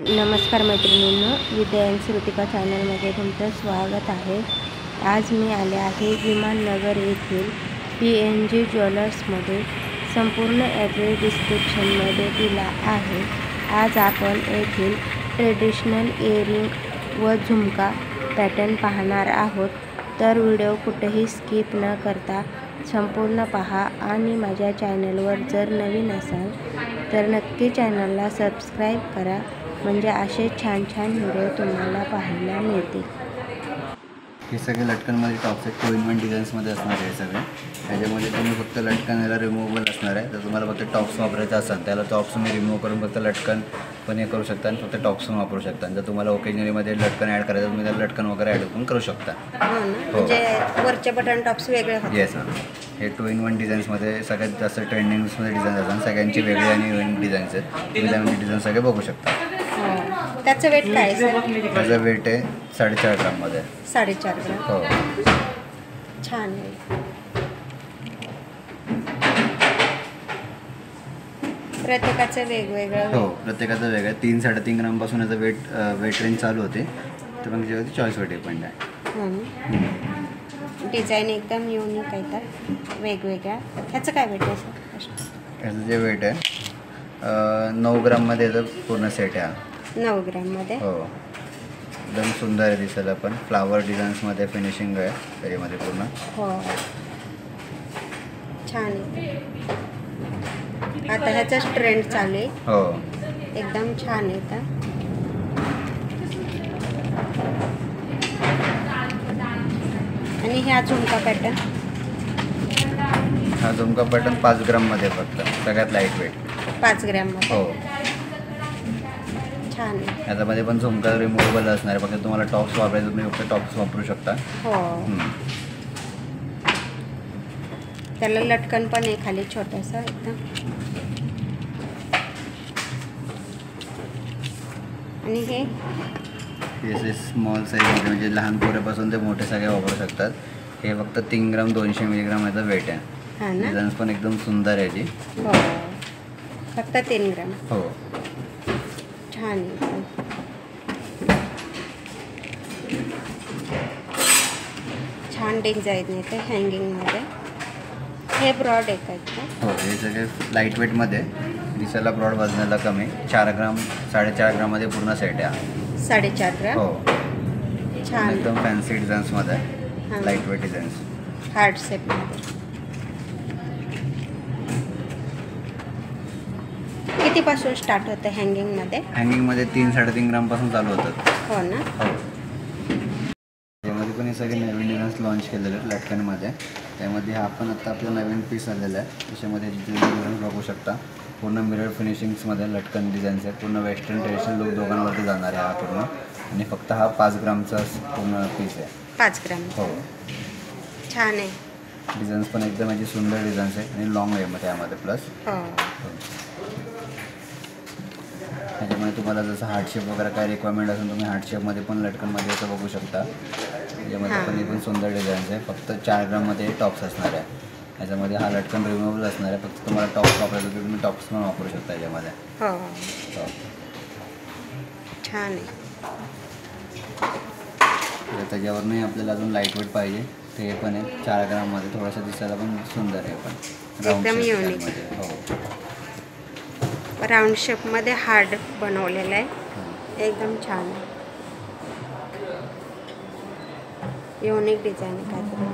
नमस्कार मैत्रिणींनो, विद्या अँड श्रुतिका चॅनलमध्ये तुमचं स्वागत आहे। आज मी आले आहे विमाननगर येथील PNG ज्वेलर्समध्ये। संपूर्ण ॲड्रेस डिस्क्रिप्शनमध्ये दिला आहे। आज आपण येथील ट्रेडिशनल इयरिंग व झुमका पॅटर्न पाहणार आहोत, तर व्हिडिओ कुठेही स्किप न करता संपूर्ण पहा। आणि माझ्या चॅनलवर जर नवीन असाल तर नक्की चॅनलला सबस्क्राईब करा, म्हणजे असे छान छान व्हिडिओ तुम्हाला पाहायला मिळतील। हे सगळे लटकनमध्ये टॉप्स आहेत, 2-in-1 डिझाईन्समध्ये असणार आहे। सगळे त्याच्यामध्ये तुम्ही फक्त लटकन याला रिमूव्हेबल असणार आहे। जर तुम्हाला फक्त टॉप्स वापरायचं असेल त्याला टॉप्स तुम्ही रिमूव्ह करून फक्त लटकन पण हे करू शकता आणि फक्त टॉप्स पण वापरू शकता। जर तुम्हाला ओकेजनरीमध्ये लटकन ॲड करायचं तुम्ही त्याला लटकन वगैरे ॲड पण करू शकता। म्हणजे वरचे बटन टॉप्स वेगळे होतात। येस, हे 2-in-1 डिझाईन्समध्ये सगळ्यात जास्त ट्रेंडिंग्समध्ये डिझाईन असतात। सगळ्यांची वेगळी आणि युनिक डिझाईन्स आहेत। तुम्ही डिझाईन सगळे बघू शकता। त्याचं वेट काय आहे सर? त्याचं वेट आहे 4.5 ग्राममध्ये। 4.5 ग्राम। हो, छान आहे। प्रत्येकाचं वेगवेगळं। हो, प्रत्येकाचं वेगळं। 3-3.5 ग्रामपासून याचं वेट रेंज चालू होते, तर मग जेव्हा चॉईसवर डिपेंड आहे। डिझाईन एकदम युनिक आहे, तर वेगवेगळ्या। ह्याचं काय वेट आहे सर? ह्याचं जे वेट आहे 9 ग्राममध्ये याचं पूर्ण सेट आहे। 9 ग्राममध्ये। हो, एकदम सुंदर आहे दिसायला, पण फ्लावर डिझाईन्समध्ये फिनिशिंग आहे त्याच्यामध्ये पूर्ण। हो, छान आहे। आता ह्याचाच ट्रेंड चालू आहे। हो, एकदम छान आहे। तर आणि ह्या झुमका पॅटर्न? हा झुमका पॅटर्न 5 ग्राममध्ये फक्त, सगळ्यात लाईट वेट। 5 ग्राममध्ये। हो, छान आहे। याच्यामध्ये पण झुमका रिमूव्हेबल असणार आहे, फक्त तुम्हाला टॉप्स वापरायचं तुम्ही फक्त टॉप्स वापरू शकता। हो, त्याला लटकन पण आहे खाली छोटासा एकदम। आणि हे स्मॉल साईज म्हणजे लहान पोऱ्यापासून ते मोठे सगळे वापरू शकतात। हे फक्त 3 ग्राम 200 मिलीग्राम याचं वेट आहे। हा ना? डिझाईन्स पण एकदम सुंदर आहे जी। हो, फक्त 3 ग्राम। हो, छान आहे। छान डिझाईन आहे ते हँगिंगमध्ये। हे ब्रॉड आहे का? हो, हे सगळे लाईट वेटमध्ये, दिसायला ब्रॉड, वजनाला कमी। 4 ग्राम 4.5 ग्राममध्ये पूर्ण सेट आहे। 4.5 ग्राम। हो, छान, एकदम फॅन्सी डिझाईन्समध्ये, लाईट वेट डिझाईन्स, हार्ट शेपमध्ये। कितीपासून स्टार्ट होतं हँगिंगमध्ये? हँगिंगमध्ये 3-3.5 ग्रामपासून चालू होतात। हो ना? हो, त्यामध्ये पण हे सगळे नवीन डिझाईन्स लॉन्च केलेले आहेत लटकनमध्ये। त्यामध्ये हा पण आता आपला नवीन पीस आलेला आहे। त्याच्यामध्ये डिझाईन बघू शकता, पूर्ण मिरर फिनिशिंग्समध्ये लटकन डिझाईन्स आहे। पूर्ण वेस्टर्न ट्रेडिशनल लुक दोघांवरती जाणार आहे हा पूर्ण। आणि फक्त हा 5 ग्रामचा पूर्ण पीस आहे। 5 ग्राम। हो, छान आहे। डिझाईन्स पण एकदम याची सुंदर डिझाईन्स आहे आणि लॉंग वेमध्ये यामध्ये प्लस। हो, त्याच्यामध्ये तुम्हाला जसं हार्ट शेप वगैरे काय रिक्वायरमेंट असेल तुम्ही हार्ट शेपमध्ये पण लटकनमध्ये असं बघू शकता। त्याच्यामध्ये पण एकदम सुंदर डिझाईन्स आहे। फक्त 4 ग्राममध्ये टॉप्स असणार आहे। याच्यामध्ये हा लटकन रिमूव्हेबल असणार आहे, फक्त तुम्हाला टॉप्स वापरायचं तर तुम्ही टॉप्स पण वापरू शकता याच्यामध्ये। हो, हो, छान आहे। त्याच्यावरही आपल्याला अजून लाईट वेट पाहिजे ते पण आहे। 4 ग्राममध्ये थोडंसं दिसायला पण सुंदर आहे, पण एकदम युनिक। हो, राऊंड शेपमध्ये हार्ड बनवलेलं आहे, एकदम छान आहे। युनिक डिझाईन आहे काहीतरी।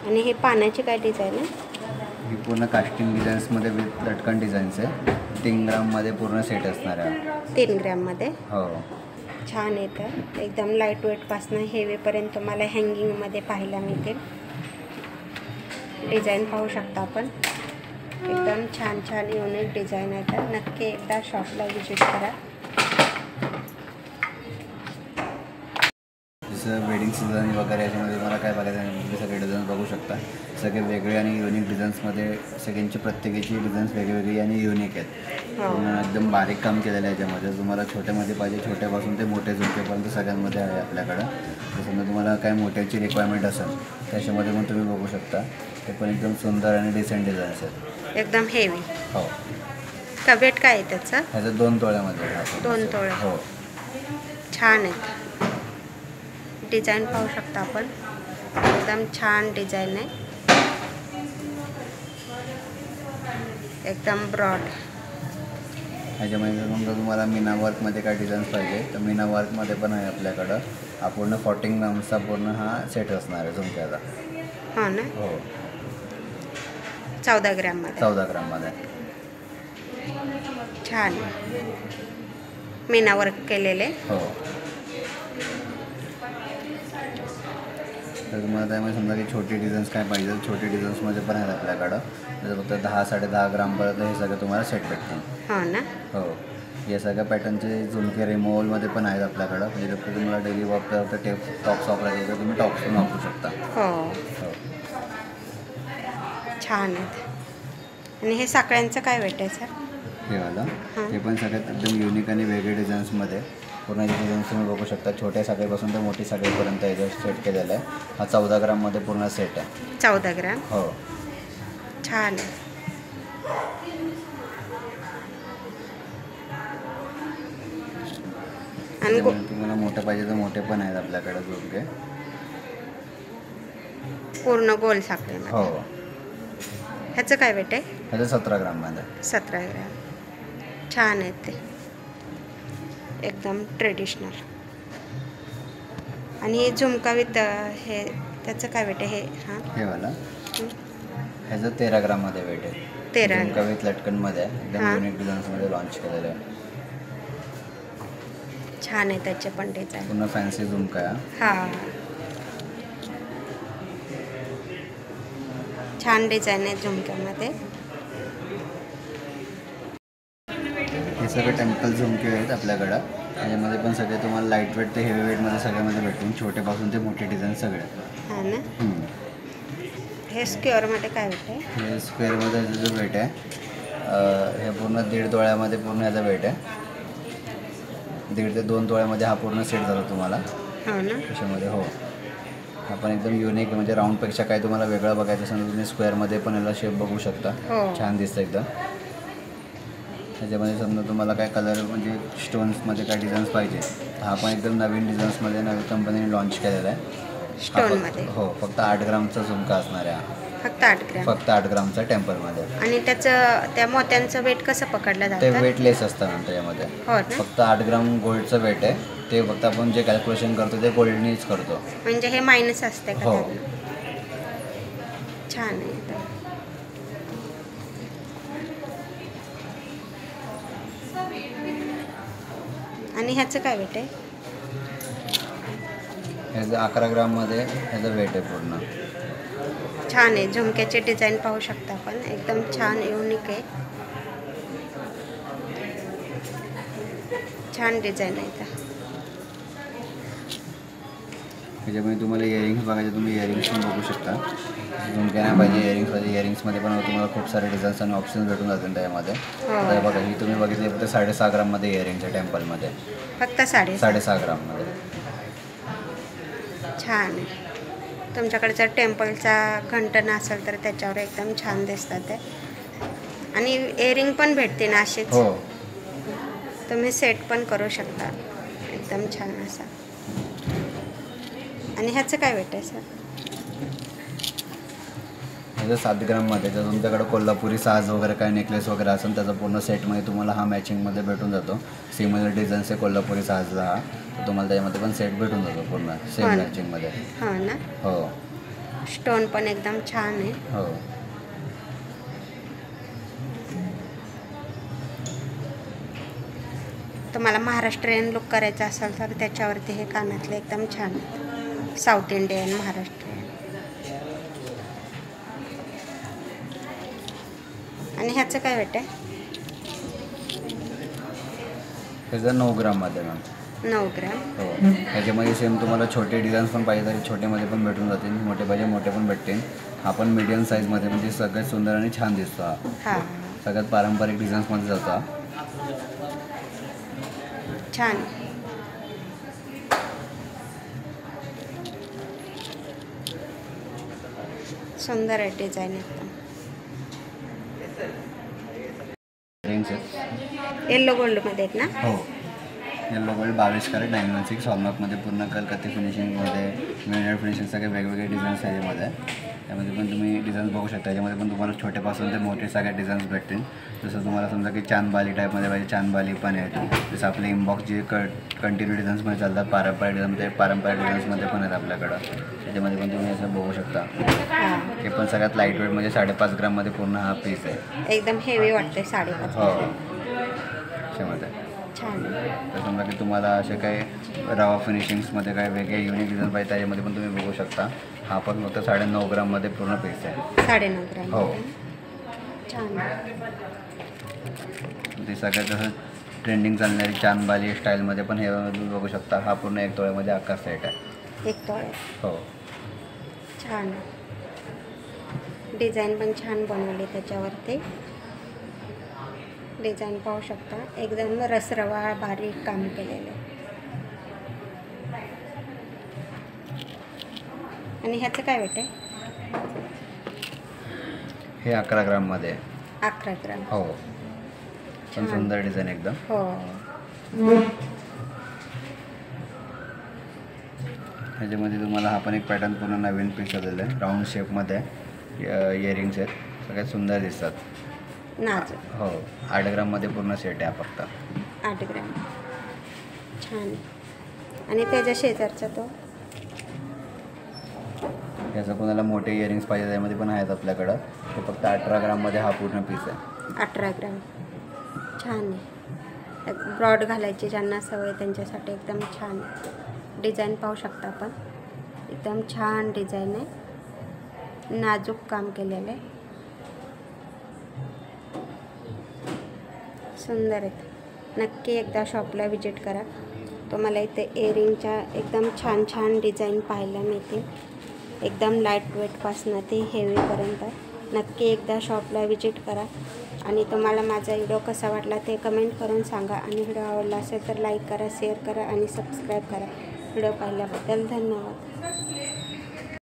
आणि हे पाण्याची काय डिझाईन आहे? ही पूर्ण कास्टिंग डिझाईन्समध्ये विथ लटकन डिझाईन्स आहे। 3 ग्राममध्ये पूर्ण सेट असणार आहे। 3 ग्राममध्ये। हो, छान आहे। तर एकदम लाईट वेटपासून हेवीपर्यंत तुम्हाला हँगिंगमध्ये पाहायला मिळतील। डिझाईन पाहू शकता आपण, एकदम छान छान युनिक डिझाईन आहे। तर नक्की एकदा शॉपला व्हिजिट करा। जसं वेडिंग सीझन वगैरे याच्यामध्ये तुम्हाला काय बघायचं आहे, ते सगळे डिझाईन्स बघू शकता। सगळे वेगळे आणि युनिक डिझाईन्समध्ये, सगळ्यांची प्रत्येकाची डिझाईन्स वेगवेगळी आणि युनिक आहेत। एकदम बारीक काम केलेलं आहे याच्यामध्ये। तुम्हाला छोट्यामध्ये पाहिजे, छोट्यापासून ते मोठे झुमकेपर्यंत सगळ्यांमध्ये आहे आपल्याकडं। समजा तुम्हाला काय मोठ्याची रिक्वायरमेंट असेल त्याच्यामध्ये पण तुम्ही बघू शकता। ते पण एकदम सुंदर आणि डिसेंट डिझाईन्स आहेत, एकदम हेवी। हो, का वेट काय आहे त्याचं? ह्याचं 2 तोळ्यामध्ये आहे. 2 तोळे. हो. छान आहेत. डिझाईन पाहू शकता आपण, एकदम छान डिझाईन आहे, एकदम ब्रॉड. ह्याच्यामध्ये समजा तुम्हाला मीना वर्कमध्ये काय डिझाईन्स पाहिजे तर मीना वर्कमध्ये पण आहे आपल्याकडं. हा पूर्ण 14 ग्रामचा पूर्ण हा सेट असणार आहे झुमक्याचा. हो ना. हो. 14 ग्रॅममध्ये. 14 ग्राममध्ये. छान मीना वर्क केलेले. हो. तर तुम्हाला त्यामध्ये समजा की छोटी डिझाईन्स काय पाहिजे, छोटी डिझाईन्समध्ये पण आहेत आपल्याकडं. जर फक्त 10-10.5 ग्रामपर्यंत हे सगळं तुम्हाला सेट भेटतील. हो ना. हो. या सगळ्या पॅटर्नचे झुमके रिमूव्हलमध्ये पण आहेत आपल्याकडं. म्हणजे फक्त तुम्हाला डेली वॉकला फक्त टॉप्स वापरायचे तर तुम्ही टॉप्स पण वापरू शकता. हो. हो. छान आहेत. आणि हे साखळ्यांचं काय वेट आहे सर? हे वाला हे पण सगळ्यात एकदम युनिक आणि वेगळे डिझाईन्समध्ये. पूर्ण डिझाईन्स तुम्ही बघू शकता. छोट्या साखळीपासून तर मोठी साखळीपर्यंत याचा सेट केलेला आहे. हा 14 ग्राममध्ये पूर्ण सेट आहे. 14 ग्रॅम. हो. छान आहे. आणि तुम्हाला मोठे पाहिजे तर मोठे पण आहेत आपल्याकडे झुमके. पूर्ण गोल साखळीमध्ये. हो. ह्याचं काय वेट आहे? ह्याचं 17 ग्राममध्ये. 17 ग्रॅम. छान आहेत ते, एकदम ट्रेडिशनल. आणि हे झुमका विथ हे त्याचं काय वेट आहे? हे वाला ह्याचं 13 ग्राममध्ये वेट आहे. 13. झुमका विथ लटकनमध्ये आहे. एकदम युनिक डिझाईन्समध्ये लॉन्च केलेलं आहे. छान आहे त्याचे पण डिझाईन. पूर्ण फॅन्सी झुमका आहे. हां, छान डिझाईन आहे झुमक्यामध्ये. हे सगळे टेम्पल झुमके आहेत आपल्याकडं. त्याच्यामध्ये पण सगळे तुम्हाला लाईट वेट ते हेवी वेटमध्ये सगळ्यामध्ये भेटून छोटेपासून ते मोठे डिझाईन सगळे. हां ना. हे स्क्वेअरमध्ये काय वेट आहे? हे स्क्वेअरमध्ये जो वेट आहे हे पूर्ण 1.5 तोळ्यामध्ये पूर्ण याचा वेट आहे. 1.5 ते 2 तोळ्यामध्ये हा पूर्ण सेट झाला तुम्हाला. हो ना. त्याच्यामध्ये. हो. हा पण एकदम युनिक आहे. म्हणजे राऊंडपेक्षा काही तुम्हाला वेगळं बघायचं असेल तर तुम्ही स्क्वेअरमध्ये पण याला शेप बघू शकता. हो. छान दिसतं एकदम. त्याच्यामध्ये समजा तुम्हाला काय कलर म्हणजे स्टोन्समध्ये काय डिझाईन्स पाहिजे हा पण एकदम नवीन डिझाईन्समध्ये नवीन कंपनीने लॉन्च केलेला आहे. स्टोनमध्ये. हो. फक्त 8 ग्रामचा झुमका असणार आहे. फक्त 8 ग्रॅम. फक्त 8 ग्रामचा टेम्पलमध्ये. आणि त्याचं त्या मोत्यांचं वेट कसं पकडलं ते जातं? वेटलेस असतं नंतर यामध्ये. हो ना. फक्त 8 ग्राम गोल्डचं वेट आहे. ते फक्त आपण जे कॅल्क्युलेशन करतो ते गोल्डनीच करतो. म्हणजे हे मायनस असते का? हो. छान आहे एकदम. आणि ह्याचं काय वेट आहे? ह्याचं 11 ग्राममध्ये ह्याचं वेट आहे पूर्ण. छान आहे. झुमक्याचे डिझाईन पाहू शकता आपण, एकदम छान युनिक आहे. छान डिझाईन आहे इथं. त्याच्यामध्ये तुम्हाला इयरिंग्स बघायचे तुम्ही इयरिंग्स पण बघू शकता. झुमक्या नाही पाहिजे इयरिंग्स पाहिजे इयरिंग्समध्ये पण तुम्हाला खूप सारे डिझाईन्स आणि ऑप्शन्स भेटून जातील त्यामध्ये. तर बघा ही तुम्ही बघितली फक्त 6.5 ग्राममध्ये इयरिंग्स आहे टेम्पलमध्ये. फक्त 6.5 ग्राममध्ये. छान आहे. तुमच्याकडचा टेम्पलचा घंटन असेल तर त्याच्यावर एकदम छान दिसतात ते. आणि इयरिंग पण भेटते ना अशीच. हो. तुम्ही सेट पण करू शकता एकदम छान असा. आणि ह्याचं काय वेट आहे सर? ह्याचं 7 ग्राममध्ये. जर तुमच्याकडे कोल्हापुरी साज वगैरे काय नेकलेस वगैरे असेल त्याचा पूर्ण सेटमध्ये तुम्हाला हा मॅचिंगमध्ये भेटून जातो. सिमिलर डिझाईन्स आहे कोल्हापुरी साजला हा, तर तुम्हाला त्याच्यामध्ये पण सेट भेटून जातो पूर्ण सेम मॅचिंगमध्ये. हो ना. हो. स्टोन पण एकदम छान आहे. हो. तुम्हाला महाराष्ट्रीयन लुक करायचा असेल तर त्याच्यावरती हे कानातले एकदम छान आहेत. South Indian Maharashtrian. आणि ह्याचं काय वेट आहे? ह्याचं 9 ग्राममध्ये मॅम. 9 ग्रॅम. हो. ह्याच्यामध्ये सेम तुम्हाला छोटे डिझाईन्स पण पाहिजे तरी छोटेमध्ये पण भेटून जातील. मोठे पाहिजे मोठे पण भेटतील. हा पण मीडियम साईजमध्ये म्हणजे सगळ्यात सुंदर आणि छान दिसतो हा. हां. सगळ्यात पारंपरिक डिझाईन्समध्ये जातो हा. छान. सुंदर आहे डिझाईन एकदम. इयरिंग्स आहेत. येल्लो गोल्डमध्ये आहेत ना? हो, येल्लो गोल्ड 22 कॅरेट 916 हॉलमार्कमध्ये पूर्ण कलकत्ती फिनिशिंगमध्ये मिरर फिनिशिंग सगळे वेगवेगळे डिझाईन्स याच्यामध्ये आहे. त्यामध्ये पण तुम्ही डिझाईन्स बघू शकता. याच्यामध्ये पण तुम्हाला छोटेपासून ते मोठे सगळे डिझाईन्स भेटतील. जसं तुम्हाला समजा की चांदबाली टाईपमध्ये पाहिजे, चांदबाली पण आहे. जसं आपले इनबॉक्स जे कंटिन्यू डिझाईन्समध्ये चालतात, पारंपरिक डिझाईन्समध्ये पण आहेत आपल्याकडं. त्याच्यामध्ये पण तुम्ही असं बघू शकता. हे पण सगळ्यात लाईट वेट म्हणजे 5.5 ग्राममध्ये पूर्ण हा पीस आहे. एकदम हेवी वाटते 5.5. हो, त्याच्यामध्ये छान. तर समजा की तुम्हाला असे काही रवा फिनिशिंग्समध्ये काही वेगळे युनिक डिझाईन पाहिजे त्याच्यामध्ये पण तुम्ही बघू शकता. हा पण फक्त 9.5 ग्राममध्ये पूर्ण पीस आहे. 9.5 ग्राम. हो, छान. ते सगळ्यात जसं ट्रेंडिंग चालणारी चांदबाली स्टाईलमध्ये पण हे तुम्ही बघू शकता. हा पूर्ण 1 तोळ्यामध्ये अख्खा सेट आहे. 1 तोळे. हो, छान. डिझाईन पण छान बनवली त्याच्यावरती. डिझाईन पाहू शकता. एकदम रसरवाळ बारीक काम केलेलं आहे. आणि ह्याचं काय वेट आहे? हे 11 ग्राममध्ये आहे. 11 ग्राम. हो, पण सुंदर डिझाईन एकदम. हो. ह्याच्यामध्ये तुम्हाला हा पण एक पॅटर्न पूर्ण नवीन पीस आलेला आहे. राऊंड शेपमध्ये इयरिंग्स आहेत. सगळ्यात सुंदर दिसतात. नाजूक. हो, 8 ग्राममध्ये पूर्ण सेट आहे फक्त. 8 ग्राम. छान. आणि त्याच्या शेजारचा तो याचं कोणाला मोठे इयरिंग्स पाहिजे त्यामध्ये पण आहेत आपल्याकडं. ते फक्त 18 ग्राममध्ये हा पूर्ण पीस आहे. 18 ग्राम. छान आहे. ब्रॉड घालायची ज्यांना सवय त्यांच्यासाठी एकदम छान. डिझाईन पाहू शकता आपण. एकदम छान डिझाईन आहे. नाजूक काम केलेलं आहे. सुंदर आहेत. नक्की एकदा शॉपला व्हिजिट करा. तुम्हाला इथे इयरिंगच्या एकदम छान छान डिझाईन पाहायला मिळतील. एकदम लाईट वेटपासून ते हेवीपर्यंत. नक्की एकदा शॉपला व्हिजिट करा. आणि तुम्हाला माझा व्हिडिओ कसा वाटला ते कमेंट करून सांगा. आणि व्हिडिओ आवडला असेल तर लाईक करा, शेअर करा आणि सबस्क्राईब करा. व्हिडिओ पाहिल्याबद्दल धन्यवाद.